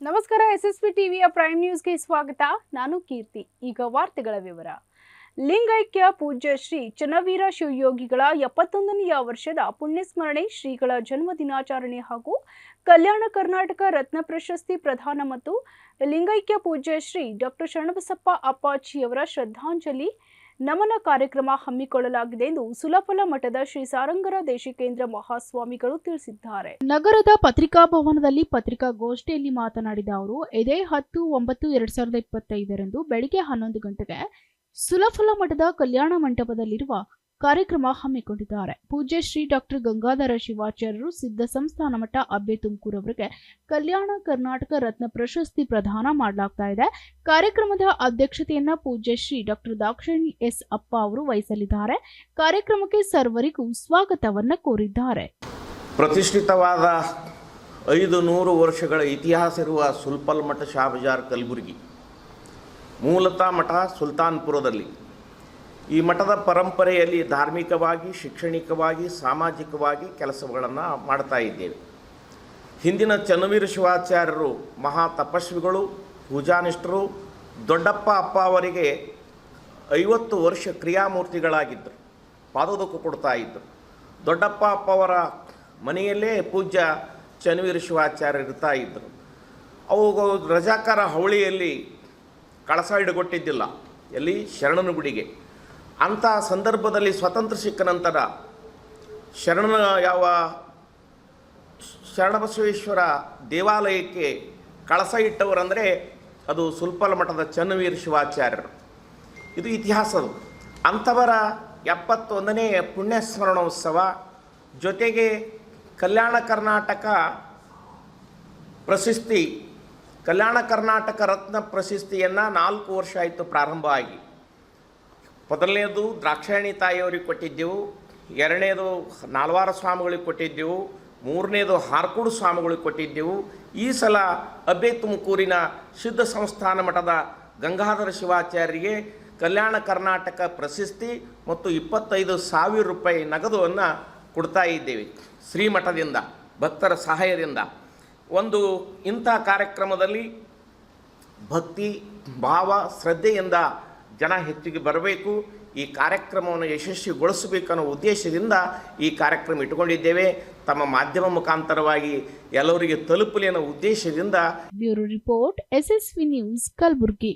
ನಮಸ್ಕಾರ. ಎಸ್ಎಸ್ಪಿ ಟಿವಿಯ ಪ್ರೈಮ್ ನ್ಯೂಸ್ಗೆ ಸ್ವಾಗತ. ನಾನು ಕೀರ್ತಿ. ಈಗ ವಾರ್ತೆಗಳ ವಿವರ. ಲಿಂಗೈಕ್ಯ ಪೂಜ್ಯ ಶ್ರೀ ಚನ್ನವೀರ ಶಿವಯೋಗಿಗಳ 71ನೆಯ ವರ್ಷದ ಪುಣ್ಯಸ್ಮರಣೆ, ಶ್ರೀಗಳ ಜನ್ಮ ದಿನಾಚರಣೆ ಹಾಗೂ ಕಲ್ಯಾಣ ಕರ್ನಾಟಕ ರತ್ನ ಪ್ರಶಸ್ತಿ ಪ್ರದಾನ ಮತ್ತು ಲಿಂಗೈಕ್ಯ ಪೂಜ್ಯ ಶ್ರೀ ಡಾಕ್ಟರ್ ಶರಣಬಸಪ್ಪ ಅಪ್ಪಾಜಿಯವರ ಶ್ರದ್ಧಾಂಜಲಿ ನಮನ ಕಾರ್ಯಕ್ರಮ ಹಮ್ಮಿಕೊಳ್ಳಲಾಗಿದೆ ಎಂದು ಸುಲಫಲ ಮಠದ ಶ್ರೀ ಸಾರಂಗರ ದೇಶಿಕೇಂದ್ರ ಮಹಾಸ್ವಾಮಿಗಳು ತಿಳಿಸಿದ್ದಾರೆ. ನಗರದ ಪತ್ರಿಕಾ ಭವನದಲ್ಲಿ ಪತ್ರಿಕಾಗೋಷ್ಠಿಯಲ್ಲಿ ಮಾತನಾಡಿದ ಅವರು, ಇದೇ 10/9/2025 ಬೆಳಿಗ್ಗೆ 11 ಗಂಟೆಗೆ ಸುಲಫಲ ಮಠದ ಕಲ್ಯಾಣ ಮಂಟಪದಲ್ಲಿರುವ ಕಾರ್ಯಕ್ರಮ ಹಮ್ಮಿಕೊಂಡಿದ್ದಾರೆ. ಪೂಜ್ಯ ಶ್ರೀ ಡಾಕ್ಟರ್ ಗಂಗಾಧರ ಶಿವಾಚಾರ್ಯರು ಸಿದ್ಧ ಸಂಸ್ಥಾನ ಮಠ ಅಬ್ಬೆ ತುಮಕೂರು ಅವರಿಗೆ ಕಲ್ಯಾಣ ಕರ್ನಾಟಕ ರತ್ನ ಪ್ರಶಸ್ತಿ ಪ್ರದಾನ ಮಾಡಲಾಗ್ತಾ ಇದೆ. ಕಾರ್ಯಕ್ರಮದ ಅಧ್ಯಕ್ಷತೆಯನ್ನ ಪೂಜ್ಯ ಶ್ರೀ ಡಾಕ್ಟರ್ ದಾಕ್ಷಾಯಿಣಿ ಎಸ್ ಅಪ್ಪ ಅವರು ವಹಿಸಲಿದ್ದಾರೆ. ಕಾರ್ಯಕ್ರಮಕ್ಕೆ ಸರ್ವರಿಗೂ ಸ್ವಾಗತವನ್ನ ಕೋರಿದ್ದಾರೆ. ಪ್ರತಿಷ್ಠಿತವಾದ 500 ವರ್ಷಗಳ ಇತಿಹಾಸ ಇರುವ ಸುಲ್ಪಲ್ ಮಠ ಶಾಬಜಾರ್ ಕಲಬುರಗಿ, ಮೂಲತಃ ಮಠ ಸುಲ್ತಾನ್ಪುರದಲ್ಲಿ. ಈ ಮಠದ ಪರಂಪರೆಯಲ್ಲಿ ಧಾರ್ಮಿಕವಾಗಿ, ಶೈಕ್ಷಣಿಕವಾಗಿ, ಸಾಮಾಜಿಕವಾಗಿ ಕೆಲಸಗಳನ್ನು ಮಾಡ್ತಾ ಇದ್ದೇವೆ. ಹಿಂದಿನ ಚನ್ನವೀರ ಶಿವಾಚಾರ್ಯರು ಮಹಾ ತಪಸ್ವಿಗಳು, ಪೂಜಾನಿಷ್ಠರು. ದೊಡ್ಡಪ್ಪ ಅಪ್ಪ ಅವರಿಗೆ 50 ವರ್ಷ ಕ್ರಿಯಾಮೂರ್ತಿಗಳಾಗಿದ್ದರು, ಪಾದೋದಕ ಕೊಡ್ತಾ ಇದ್ದರು. ದೊಡ್ಡಪ್ಪ ಅಪ್ಪ ಅವರ ಮನೆಯಲ್ಲೇ ಪೂಜ್ಯ ಚನ್ನವೀರ ಶಿವಾಚಾರ್ಯರು ಇರ್ತಾ ಇದ್ದರು. ಅವು ರಜಾಕಾರ ಹವಳಿಯಲ್ಲಿ ಕಳಸ ಹಿಡುಗೊಟ್ಟಿದ್ದಿಲ್ಲ, ಎಲ್ಲಿ ಶರಣನ ಗುಡಿಗೆ. ಅಂಥ ಸಂದರ್ಭದಲ್ಲಿ ಸ್ವತಂತ್ರ ಸಿಕ್ಕ ನಂತರ ಶರಣಬಸವೇಶ್ವರ ದೇವಾಲಯಕ್ಕೆ ಕಳಸ ಇಟ್ಟವರಂದರೆ ಅದು ಸುಲ್ಪಲ ಮಠದ ಚನ್ನವೀರ ಶಿವಾಚಾರ್ಯರು. ಇದು ಇತಿಹಾಸದು. ಅಂಥವರ 71ನೇ ಪುಣ್ಯಸ್ಮರಣೋತ್ಸವ ಜೊತೆಗೆ ಕಲ್ಯಾಣ ಕರ್ನಾಟಕ ಪ್ರಶಸ್ತಿ, ಕಲ್ಯಾಣ ಕರ್ನಾಟಕ ರತ್ನ ಪ್ರಶಸ್ತಿಯನ್ನು 4 ವರ್ಷ ಆಯಿತು ಪ್ರಾರಂಭ ಆಗಿ. ಮೊದಲನೇದು ದ್ರಾಕ್ಷಾಯಣಿ ತಾಯಿಯವರಿಗೆ ಕೊಟ್ಟಿದ್ದೆವು, ಎರಡನೇದು ನಾಲ್ವಾರ ಸ್ವಾಮಿಗಳಿಗೆ ಕೊಟ್ಟಿದ್ದೆವು, ಮೂರನೇದು ಹಾರ್ಕೂಡು ಸ್ವಾಮಿಗಳಿಗೆ ಕೊಟ್ಟಿದ್ದೆವು. ಈ ಸಲ ಅಬ್ಬೆ ತುಮಕೂರಿನ ಸಿದ್ಧ ಸಂಸ್ಥಾನ ಮಠದ ಗಂಗಾಧರ ಶಿವಾಚಾರ್ಯರಿಗೆ ಕಲ್ಯಾಣ ಕರ್ನಾಟಕ ಪ್ರಶಸ್ತಿ ಮತ್ತು 25,000 ರೂಪಾಯಿ ನಗದುವನ್ನು ಕೊಡ್ತಾ ಇದ್ದೇವೆ ಶ್ರೀಮಠದಿಂದ, ಭಕ್ತರ ಸಹಾಯದಿಂದ. ಒಂದು ಇಂಥ ಕಾರ್ಯಕ್ರಮದಲ್ಲಿ ಭಕ್ತಿ ಭಾವ ಶ್ರದ್ಧೆಯಿಂದ ಜನ ಹೆಚ್ಚಿಗೆ ಬರಬೇಕು, ಈ ಕಾರ್ಯಕ್ರಮವನ್ನು ಯಶಸ್ವಿಗೊಳಿಸಬೇಕನ್ನೋ ಉದ್ದೇಶದಿಂದ ಈ ಕಾರ್ಯಕ್ರಮ ಇಟ್ಟುಕೊಂಡಿದ್ದೇವೆ. ತಮ್ಮ ಮಾಧ್ಯಮ ಮುಖಾಂತರವಾಗಿ ಎಲ್ಲರಿಗೆ ತಲುಪಲಿ ಅನ್ನೋ ಉದ್ದೇಶದಿಂದ. Bureau report, SSV news, Kalaburagi.